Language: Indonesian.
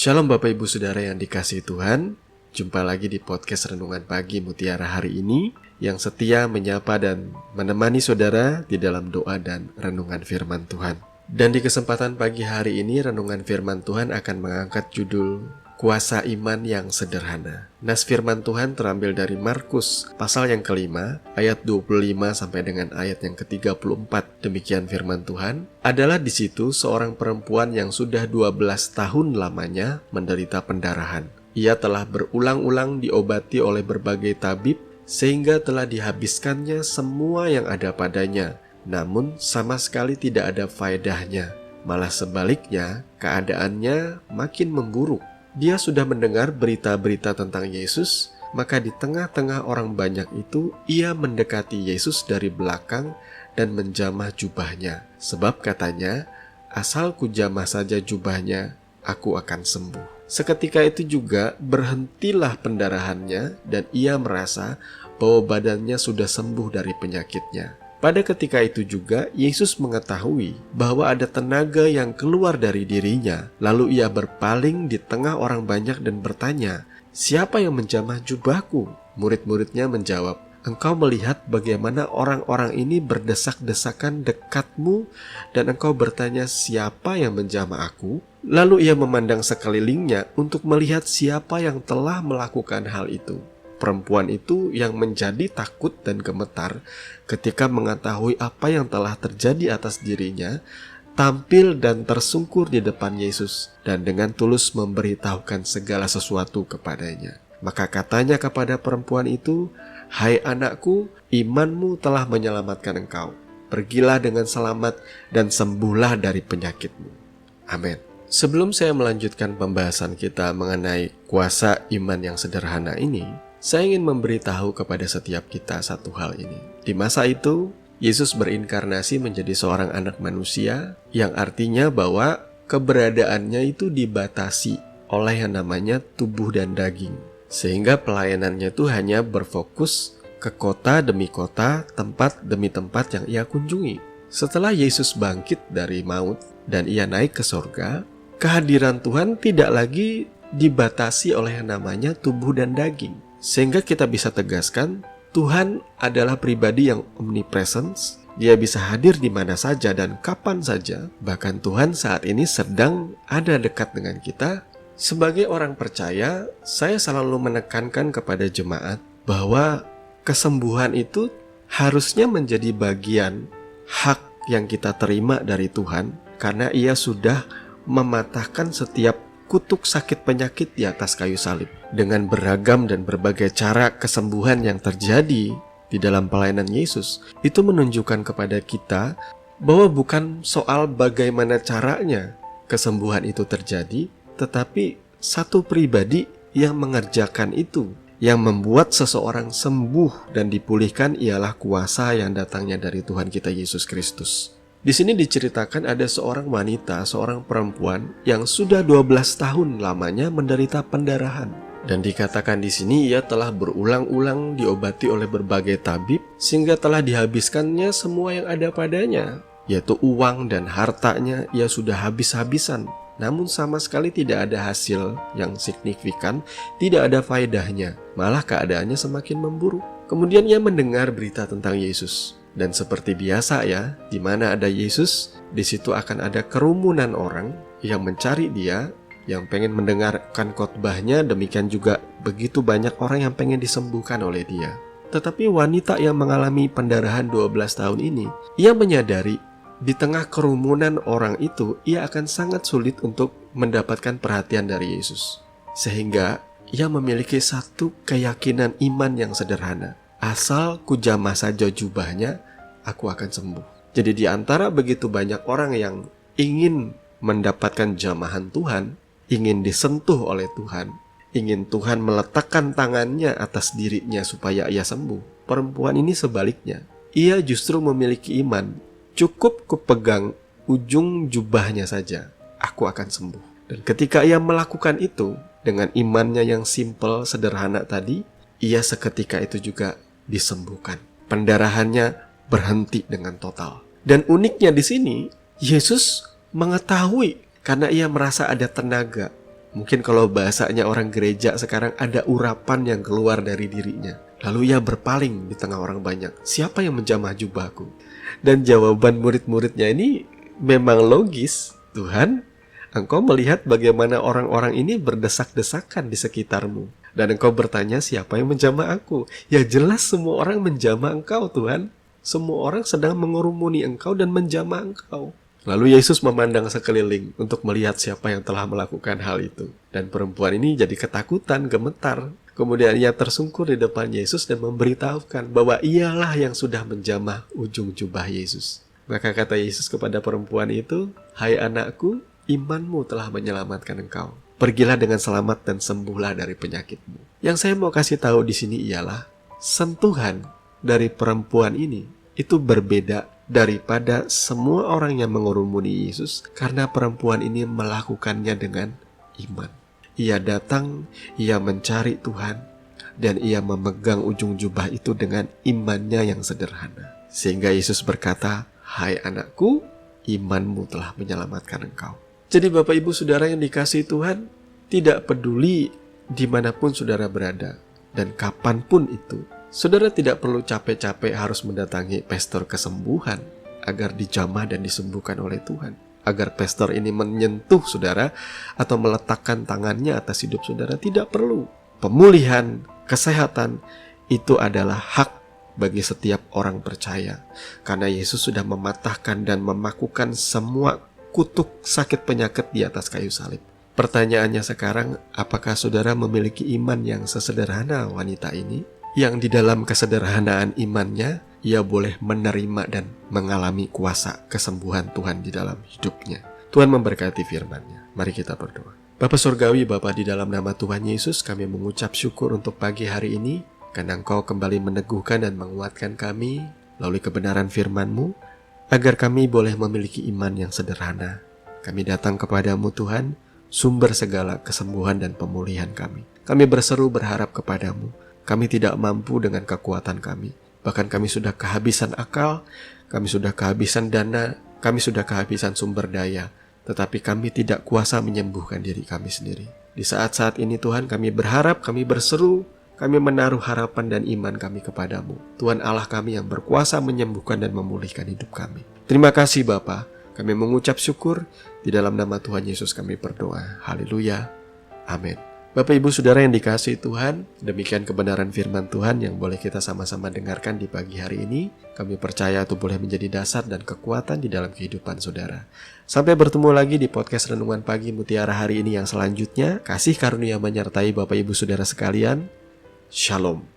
Shalom Bapak Ibu Saudara yang dikasihi Tuhan. Jumpa lagi di podcast Renungan Pagi Mutiara hari ini, yang setia menyapa dan menemani saudara di dalam doa dan renungan firman Tuhan. Dan di kesempatan pagi hari ini, renungan firman Tuhan akan mengangkat judul Kuasa Iman yang Sederhana. Nas firman Tuhan terambil dari Markus pasal yang kelima, ayat 25 sampai dengan ayat yang ke-34. Demikian firman Tuhan. Adalah di situ seorang perempuan yang sudah 12 tahun lamanya menderita pendarahan. Ia telah berulang-ulang diobati oleh berbagai tabib, sehingga telah dihabiskannya semua yang ada padanya. Namun sama sekali tidak ada faedahnya. Malah sebaliknya, keadaannya makin memburuk. Dia sudah mendengar berita-berita tentang Yesus, maka di tengah-tengah orang banyak itu, ia mendekati Yesus dari belakang dan menjamah jubahnya. Sebab katanya, asal kujamah saja jubahnya, aku akan sembuh. Seketika itu juga berhentilah pendarahannya dan ia merasa bahwa badannya sudah sembuh dari penyakitnya. Pada ketika itu juga, Yesus mengetahui bahwa ada tenaga yang keluar dari dirinya. Lalu ia berpaling di tengah orang banyak dan bertanya, "Siapa yang menjamah jubahku?" Murid-muridnya menjawab, "Engkau melihat bagaimana orang-orang ini berdesak-desakan dekatmu, dan engkau bertanya, siapa yang menjamah aku?" Lalu ia memandang sekelilingnya untuk melihat siapa yang telah melakukan hal itu. Perempuan itu yang menjadi takut dan gemetar ketika mengetahui apa yang telah terjadi atas dirinya, tampil dan tersungkur di depan Yesus dan dengan tulus memberitahukan segala sesuatu kepadanya. Maka katanya kepada perempuan itu, "Hai anakku, imanmu telah menyelamatkan engkau. Pergilah dengan selamat dan sembuhlah dari penyakitmu." Amin. Sebelum saya melanjutkan pembahasan kita mengenai kuasa iman yang sederhana ini, saya ingin memberitahu kepada setiap kita satu hal ini. Di masa itu, Yesus berinkarnasi menjadi seorang anak manusia, yang artinya bahwa keberadaannya itu dibatasi oleh yang namanya tubuh dan daging. Sehingga pelayanannya itu hanya berfokus ke kota demi kota, tempat demi tempat yang ia kunjungi. Setelah Yesus bangkit dari maut dan ia naik ke surga, kehadiran Tuhan tidak lagi dibatasi oleh yang namanya tubuh dan daging. Sehingga kita bisa tegaskan, Tuhan adalah pribadi yang omnipresence. Dia bisa hadir di mana saja dan kapan saja. Bahkan Tuhan saat ini sedang ada dekat dengan kita. Sebagai orang percaya, saya selalu menekankan kepada jemaat bahwa kesembuhan itu harusnya menjadi bagian hak yang kita terima dari Tuhan, karena Ia sudah mematahkan setiap kutuk sakit penyakit di atas kayu salib. Dengan beragam dan berbagai cara kesembuhan yang terjadi di dalam pelayanan Yesus, itu menunjukkan kepada kita bahwa bukan soal bagaimana caranya kesembuhan itu terjadi, tetapi satu pribadi yang mengerjakan itu. Yang membuat seseorang sembuh dan dipulihkan ialah kuasa yang datangnya dari Tuhan kita Yesus Kristus. Di sini diceritakan ada seorang wanita, seorang perempuan yang sudah 12 tahun lamanya menderita pendarahan. Dan dikatakan di sini ia telah berulang-ulang diobati oleh berbagai tabib, sehingga telah dihabiskannya semua yang ada padanya, yaitu uang dan hartanya ia sudah habis-habisan. Namun sama sekali tidak ada hasil yang signifikan, tidak ada faedahnya, malah keadaannya semakin memburuk. Kemudian ia mendengar berita tentang Yesus. Dan seperti biasa ya, di mana ada Yesus, di situ akan ada kerumunan orang yang mencari dia, yang pengen mendengarkan khotbahnya, demikian juga begitu banyak orang yang pengen disembuhkan oleh dia. Tetapi wanita yang mengalami pendarahan 12 tahun ini, ia menyadari di tengah kerumunan orang itu, ia akan sangat sulit untuk mendapatkan perhatian dari Yesus. Sehingga ia memiliki satu keyakinan iman yang sederhana. Asal kujamah saja jubahnya, aku akan sembuh. Jadi di antara begitu banyak orang yang ingin mendapatkan jamahan Tuhan, ingin disentuh oleh Tuhan, ingin Tuhan meletakkan tangannya atas dirinya supaya ia sembuh, perempuan ini sebaliknya. Ia justru memiliki iman, cukup kupegang ujung jubahnya saja, aku akan sembuh. Dan ketika ia melakukan itu, dengan imannya yang simpel, sederhana tadi, ia seketika itu juga disembuhkan. Pendarahannya berhenti dengan total. Dan uniknya di sini, Yesus mengetahui karena ia merasa ada tenaga, Mungkin kalau bahasanya orang gereja sekarang, ada urapan yang keluar dari dirinya. Lalu ia berpaling di tengah orang banyak. Siapa yang menjamah jubahku? Dan jawaban murid-muridnya ini memang logis. Tuhan, Engkau melihat bagaimana orang-orang ini berdesak-desakan di sekitarmu. Dan Engkau bertanya, siapa yang menjamah aku? Ya jelas semua orang menjamah Engkau, Tuhan. Semua orang sedang mengurumuni Engkau dan menjamah Engkau. Lalu Yesus memandang sekeliling untuk melihat siapa yang telah melakukan hal itu. Dan perempuan ini jadi ketakutan, gemetar. Kemudian ia tersungkur di depan Yesus dan memberitahukan bahwa ialah yang sudah menjamah ujung jubah Yesus. Maka kata Yesus kepada perempuan itu, "Hai anakku, imanmu telah menyelamatkan engkau. Pergilah dengan selamat dan sembuhlah dari penyakitmu." Yang saya mau kasih tahu di sini ialah sentuhan dari perempuan ini itu berbeda daripada semua orang yang mengurumuni Yesus, karena perempuan ini melakukannya dengan iman. Ia datang, ia mencari Tuhan, dan ia memegang ujung jubah itu dengan imannya yang sederhana. Sehingga Yesus berkata, "Hai anakku, imanmu telah menyelamatkan engkau." Jadi Bapak Ibu Saudara yang dikasihi Tuhan, tidak peduli dimanapun saudara berada dan kapanpun itu, saudara tidak perlu capek-capek harus mendatangi pastor kesembuhan agar dijamah dan disembuhkan oleh Tuhan. Agar pastor ini menyentuh saudara atau meletakkan tangannya atas hidup saudara, tidak perlu. Pemulihan, kesehatan itu adalah hak bagi setiap orang percaya. Karena Yesus sudah mematahkan dan memakukan semua kutuk sakit penyakit di atas kayu salib. Pertanyaannya sekarang, apakah saudara memiliki iman yang sesederhana wanita ini? Yang di dalam kesederhanaan imannya, ia boleh menerima dan mengalami kuasa kesembuhan Tuhan di dalam hidupnya. Tuhan memberkati firman-Nya. Mari kita berdoa. Bapa Surgawi, Bapa, di dalam nama Tuhan Yesus, kami mengucap syukur untuk pagi hari ini, karena Engkau kembali meneguhkan dan menguatkan kami melalui kebenaran firman-Mu, agar kami boleh memiliki iman yang sederhana. Kami datang kepadamu Tuhan, sumber segala kesembuhan dan pemulihan kami. Kami berseru berharap kepadamu. Kami tidak mampu dengan kekuatan kami. Bahkan kami sudah kehabisan akal, kami sudah kehabisan dana, kami sudah kehabisan sumber daya. Tetapi kami tidak kuasa menyembuhkan diri kami sendiri. Di saat-saat ini Tuhan, kami berharap, kami berseru, kami menaruh harapan dan iman kami kepadamu. Tuhan Allah kami yang berkuasa menyembuhkan dan memulihkan hidup kami. Terima kasih Bapa. Kami mengucap syukur. Di dalam nama Tuhan Yesus kami berdoa. Haleluya. Amin. Bapak Ibu Saudara yang dikasihi Tuhan, demikian kebenaran firman Tuhan yang boleh kita sama-sama dengarkan di pagi hari ini. Kami percaya itu boleh menjadi dasar dan kekuatan di dalam kehidupan saudara. Sampai bertemu lagi di podcast Renungan Pagi Mutiara hari ini yang selanjutnya. Kasih karunia menyertai Bapak Ibu Saudara sekalian. Shalom.